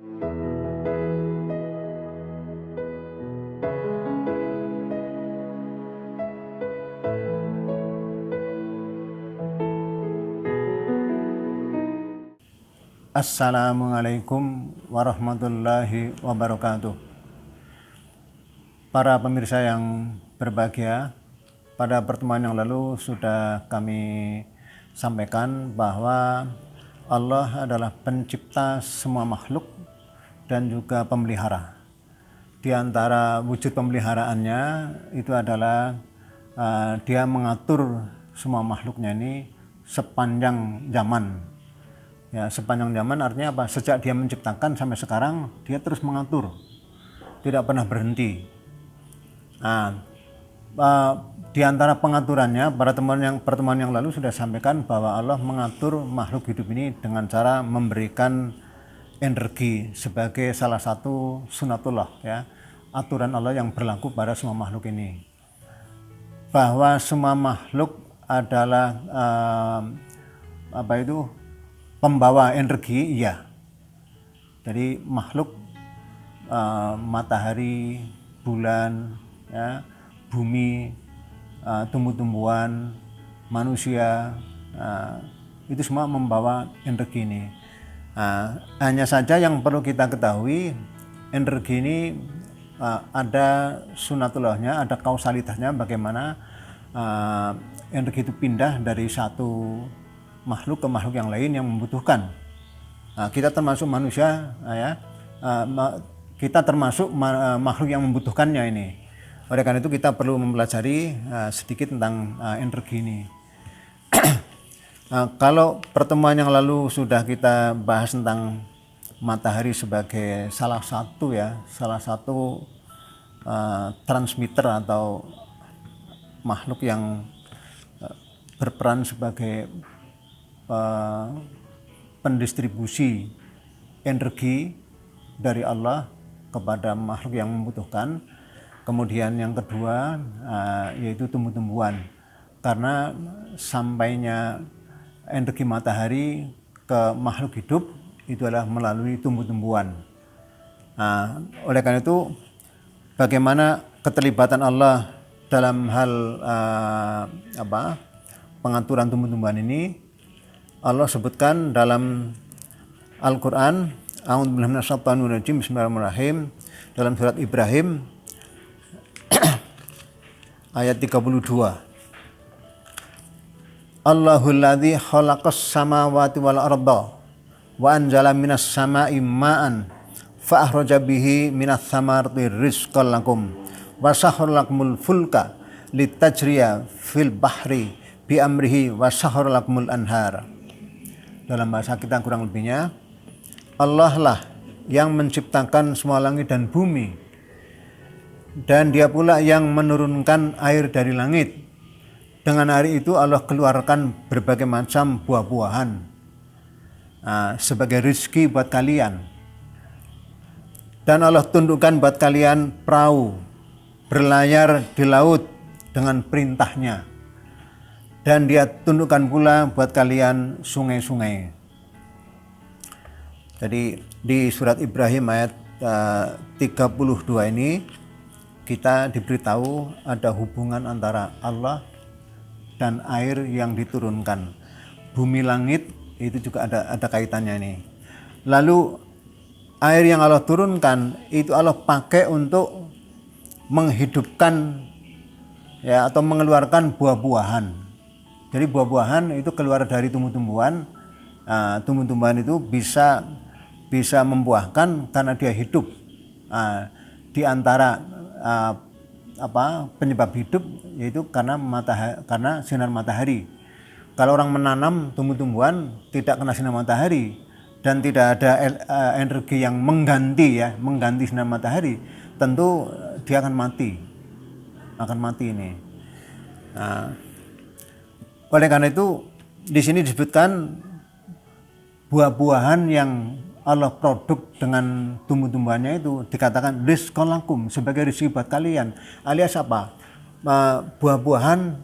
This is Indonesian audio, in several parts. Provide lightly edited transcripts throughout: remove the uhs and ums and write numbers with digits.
Assalamualaikum warahmatullahi wabarakatuh. Para pemirsa yang berbahagia, pada pertemuan yang lalu sudah kami sampaikan bahwa Allah adalah pencipta semua makhluk dan juga pemelihara. Di antara wujud pemeliharaannya itu adalah dia mengatur semua makhluknya ini sepanjang zaman. Ya, sepanjang zaman artinya apa? Sejak dia menciptakan sampai sekarang dia terus mengatur, tidak pernah berhenti. Nah, di antara pengaturannya pada pertemuan yang lalu sudah sampaikan bahwa Allah mengatur makhluk hidup ini dengan cara memberikan energi sebagai salah satu sunatullah, ya, aturan Allah yang berlaku pada semua makhluk ini. Bahwa semua makhluk adalah pembawa energi, iya. Jadi makhluk matahari, bulan, ya, bumi, tumbuh-tumbuhan, manusia, itu semua membawa energi ini. Hanya saja yang perlu kita ketahui, energi ini ada sunatullahnya, ada kausalitasnya, bagaimana energi itu pindah dari satu makhluk ke makhluk yang lain yang membutuhkan. Kita termasuk manusia, kita termasuk makhluk yang membutuhkannya ini. Oleh karena itu kita perlu mempelajari sedikit tentang energi ini. Kalau pertemuan yang lalu sudah kita bahas tentang matahari sebagai salah satu transmitter atau makhluk yang berperan sebagai pendistribusi energi dari Allah kepada makhluk yang membutuhkan. Kemudian yang kedua yaitu tumbuh-tumbuhan, karena sampainya energi matahari ke makhluk hidup itu adalah melalui tumbuh-tumbuhan. Oleh karena itu bagaimana keterlibatan Allah dalam hal pengaturan tumbuh-tumbuhan ini? Allah sebutkan dalam Al-Quran, A'udzubillahi minasyaitonirrajim, Bismillahirrahmanirrahim, dalam surat Ibrahim ayat 32. Allahul ladzi khalaqas samawati wal arda wa anzala minas sama'i ma'an fa akhraja bihi minas thamarati rizqan lakum wa sakhkhara lakumul fulka litajriya fil bahri bi amrihi wa sakhkhara lakumul anhar. Dalam bahasa kita kurang lebihnya, Allah lah yang menciptakan semua langit dan bumi, dan dia pula yang menurunkan air dari langit. Dengan air itu Allah keluarkan berbagai macam buah-buahan sebagai rezeki buat kalian. Dan Allah tundukkan buat kalian perahu berlayar di laut dengan perintahnya. Dan dia tundukkan pula buat kalian sungai-sungai. Jadi di surat Ibrahim ayat 32 ini kita diberitahu ada hubungan antara Allah dan air yang diturunkan. Bumi langit itu juga ada kaitannya ini. Lalu air yang Allah turunkan itu Allah pakai untuk menghidupkan, ya, atau mengeluarkan buah-buahan. Jadi buah-buahan itu keluar dari tumbuh-tumbuhan. Tumbuh-tumbuhan itu bisa membuahkan karena dia hidup. Di antara penyebab hidup yaitu karena sinar matahari. Kalau orang menanam tumbuh-tumbuhan tidak kena sinar matahari dan tidak ada energi yang mengganti sinar matahari, tentu dia akan mati ini. Oleh karena itu di sini disebutkan buah-buahan yang Allah produk dengan tumbuh-tumbuhannya itu dikatakan rizqan lakum, sebagai rezeki buat kalian. Alias apa? Buah-buahan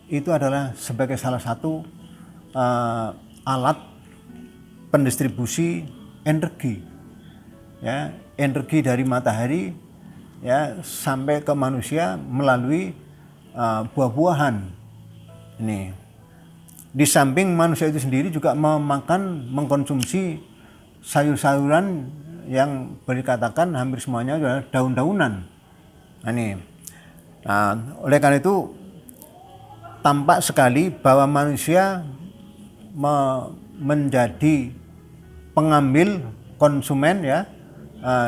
itu adalah sebagai salah satu alat pendistribusi energi. ya, energi dari matahari ya sampai ke manusia melalui buah-buahan. Ini di samping manusia itu sendiri juga mengkonsumsi sayur-sayuran yang boleh dikatakan hampir semuanya adalah daun-daunan. Oleh karena itu tampak sekali bahwa manusia menjadi pengambil konsumen ya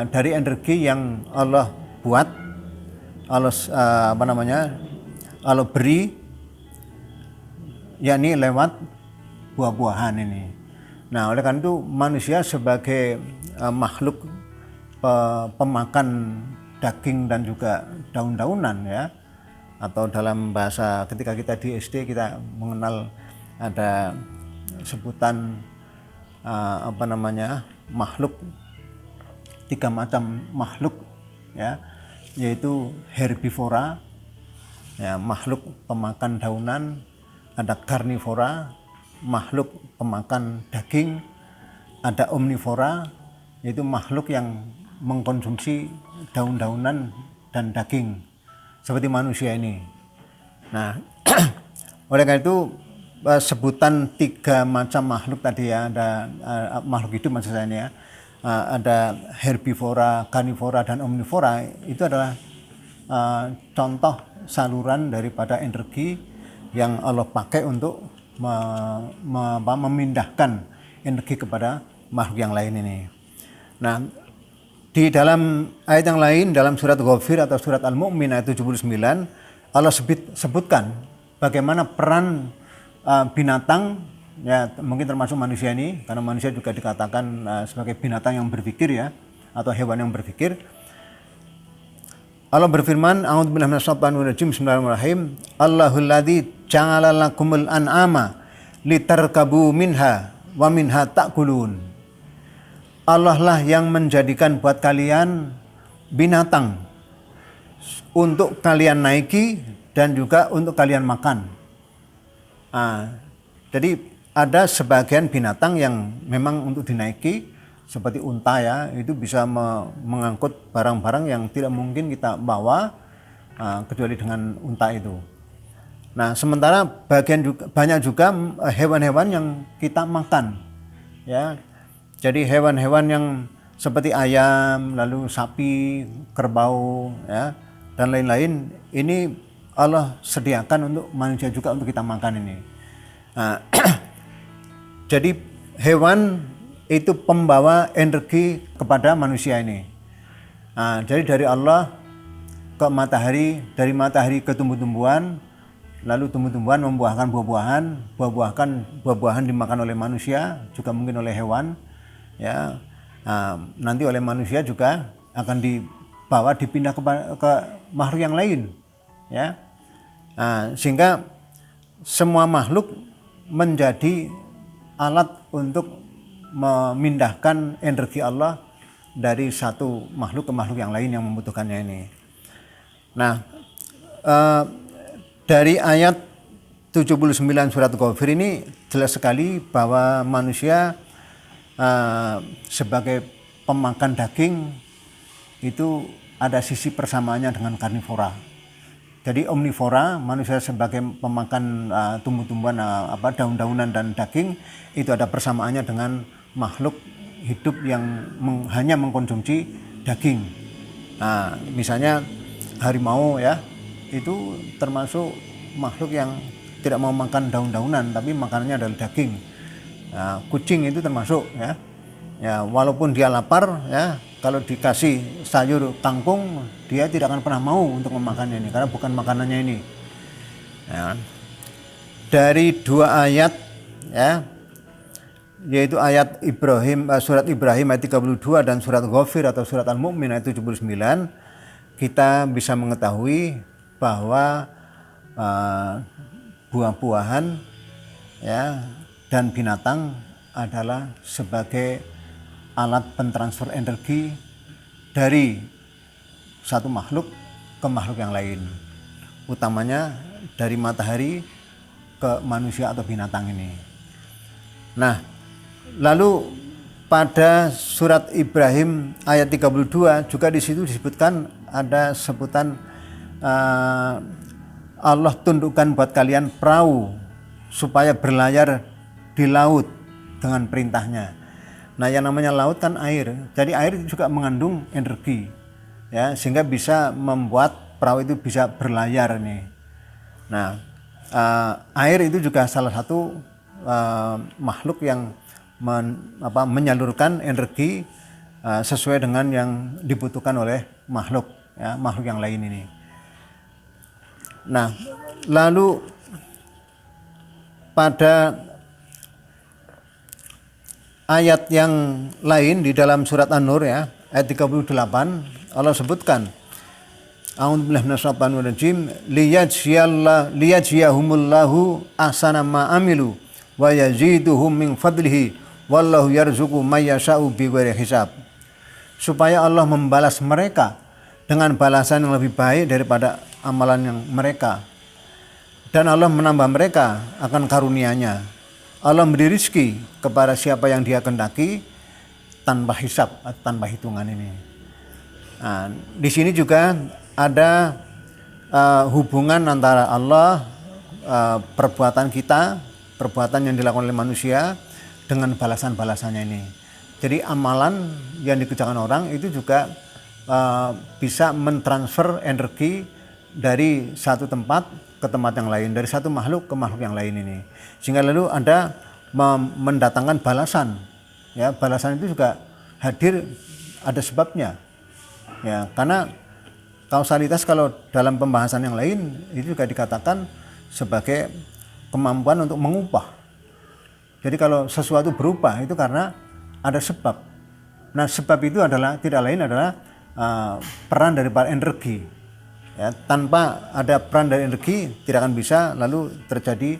dari energi yang Allah buat, Allah beri, yakni lewat buah-buahan ini. Nah, oleh karena itu manusia sebagai makhluk pemakan daging dan juga daun-daunan ya, atau dalam bahasa ketika kita di SD kita mengenal ada sebutan makhluk, 3 macam makhluk ya, yaitu herbivora ya, makhluk pemakan daunan, ada karnivora, makhluk pemakan daging, ada omnivora, yaitu makhluk yang mengkonsumsi daun-daunan dan daging seperti manusia ini. Nah, oleh karena itu sebutan 3 macam makhluk tadi ya, ada makhluk hidup maksud saya ini ya, ada herbivora, karnivora dan omnivora, itu adalah contoh saluran daripada energi yang Allah pakai untuk memindahkan energi kepada makhluk yang lain ini. Nah, di dalam ayat yang lain dalam surat Ghafir atau surat Al-Mu'min ayat 79, Allah sebutkan bagaimana peran binatang ya, mungkin termasuk manusia ini, karena manusia juga dikatakan sebagai binatang yang berpikir ya, atau hewan yang berpikir. Allah berfirman, a'udzubillahi minasyaitonir rajim, bismillahirrahmanirrahim, Allahul ladzi ja'ala lakumul an'ama litarkabu minha wa minha ta'kulun. Allah lah yang menjadikan buat kalian binatang untuk kalian naiki dan juga untuk kalian makan. Jadi ada sebagian binatang yang memang untuk dinaiki, seperti unta ya, itu bisa mengangkut barang-barang yang tidak mungkin kita bawa kecuali dengan unta itu. Nah, sementara banyak juga hewan-hewan yang kita makan ya. Jadi hewan-hewan yang seperti ayam, lalu sapi, kerbau ya, dan lain-lain, ini Allah sediakan untuk manusia juga untuk kita makan ini. Jadi hewan itu pembawa energi kepada manusia ini. Jadi dari Allah ke matahari, dari matahari ke tumbuh-tumbuhan, lalu tumbuh-tumbuhan membuahkan buah-buahan, buah-buahan dimakan oleh manusia, juga mungkin oleh hewan, ya. Nanti oleh manusia juga akan dibawa, dipindah ke makhluk yang lain, ya. Sehingga semua makhluk menjadi alat untuk memindahkan energi Allah dari satu makhluk ke makhluk yang lain yang membutuhkannya ini. Nah, dari ayat 79 surat Ghafir ini jelas sekali bahwa manusia sebagai pemakan daging itu ada sisi persamaannya dengan karnivora. Jadi omnivora, manusia sebagai pemakan tumbuh-tumbuhan, daun-daunan dan daging, itu ada persamaannya dengan makhluk hidup yang hanya mengkonsumsi daging. Misalnya harimau ya, itu termasuk makhluk yang tidak mau makan daun-daunan, tapi makanannya adalah daging. Kucing itu termasuk ya. Ya, walaupun dia lapar ya, kalau dikasih sayur kangkung, dia tidak akan pernah mau untuk memakannya ini karena bukan makanannya ini. Ya. Dari 2 ayat ya, yaitu ayat Ibrahim, surat Ibrahim ayat 32 dan surat Ghafir atau surat Al-Mu'min ayat 79, kita bisa mengetahui bahwa buah-buahan ya dan binatang adalah sebagai alat pentransfer energi dari satu makhluk ke makhluk yang lain, utamanya dari matahari ke manusia atau binatang ini. Nah, lalu pada surat Ibrahim ayat 32 juga di situ disebutkan ada sebutan Allah tundukkan buat kalian perahu supaya berlayar di laut dengan perintahnya. Nah, yang namanya laut kan air. Jadi air juga mengandung energi, ya, sehingga bisa membuat perahu itu bisa berlayar nih. Nah, air itu juga salah satu makhluk yang menyalurkan energi sesuai dengan yang dibutuhkan oleh makhluk, ya, makhluk yang lain ini. Nah, lalu pada ayat yang lain di dalam surat An-Nur, ya, ayat 38 Allah sebutkan A'udzubillahi minasyaitonir rajim liyajziyahumullahu ahsana ma amilu wa yaziduhum min fadlihi wallahu yarzuqu may yasha'u bighairi hisab. Supaya Allah membalas mereka dengan balasan yang lebih baik daripada amalan yang mereka, dan Allah menambah mereka akan karunia-Nya. Allah memberi rezeki kepada siapa yang Dia kehendaki tanpa hisab, tanpa hitungan ini. Nah, di sini juga ada hubungan antara Allah, perbuatan kita, perbuatan yang dilakukan oleh manusia dengan balasan-balasannya ini. Jadi amalan yang dikerjakan orang itu juga bisa mentransfer energi dari satu tempat ke tempat yang lain, dari satu makhluk ke makhluk yang lain ini, sehingga lalu ada mendatangkan balasan, ya. Balasan itu juga hadir ada sebabnya, ya, karena kausalitas kalau dalam pembahasan yang lain itu juga dikatakan sebagai kemampuan untuk mengubah. Jadi kalau sesuatu berubah itu karena ada sebab. Nah, sebab itu adalah tidak lain adalah peran daripada energi, ya. Tanpa ada peran dari energi tidak akan bisa lalu terjadi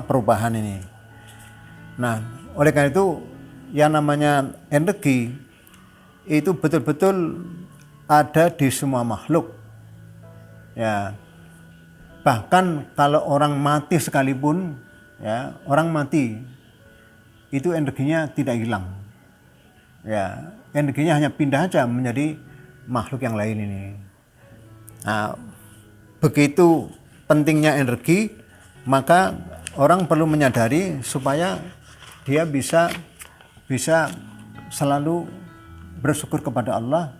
perubahan ini. Nah, oleh karena itu yang namanya energi itu betul-betul ada di semua makhluk, ya. Bahkan kalau orang mati sekalipun, ya, orang mati itu energinya tidak hilang, ya, energinya hanya pindah aja menjadi makhluk yang lain ini. Nah, begitu pentingnya energi, maka orang perlu menyadari supaya dia bisa selalu bersyukur kepada Allah,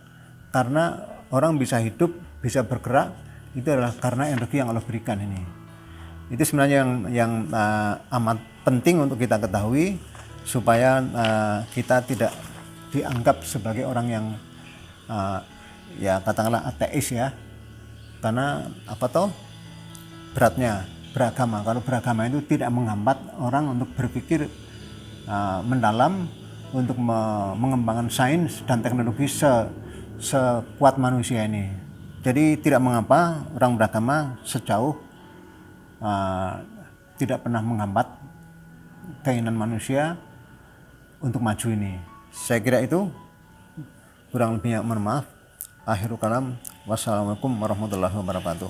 karena orang bisa hidup, bisa bergerak itu adalah karena energi yang Allah berikan ini. Itu sebenarnya yang amat penting untuk kita ketahui supaya kita tidak dianggap sebagai orang yang ya katakanlah ateis, ya. Karena beratnya beragama. Kalau beragama itu tidak menghambat orang untuk berpikir mendalam, untuk mengembangkan sains dan teknologi sekuat manusia ini. Jadi tidak mengapa orang beragama sejauh tidak pernah menghambat keinginan manusia untuk maju ini. Saya kira itu, kurang lebihnya mohon maaf. Akhirul kalam, wassalamualaikum warahmatullahi wabarakatuh.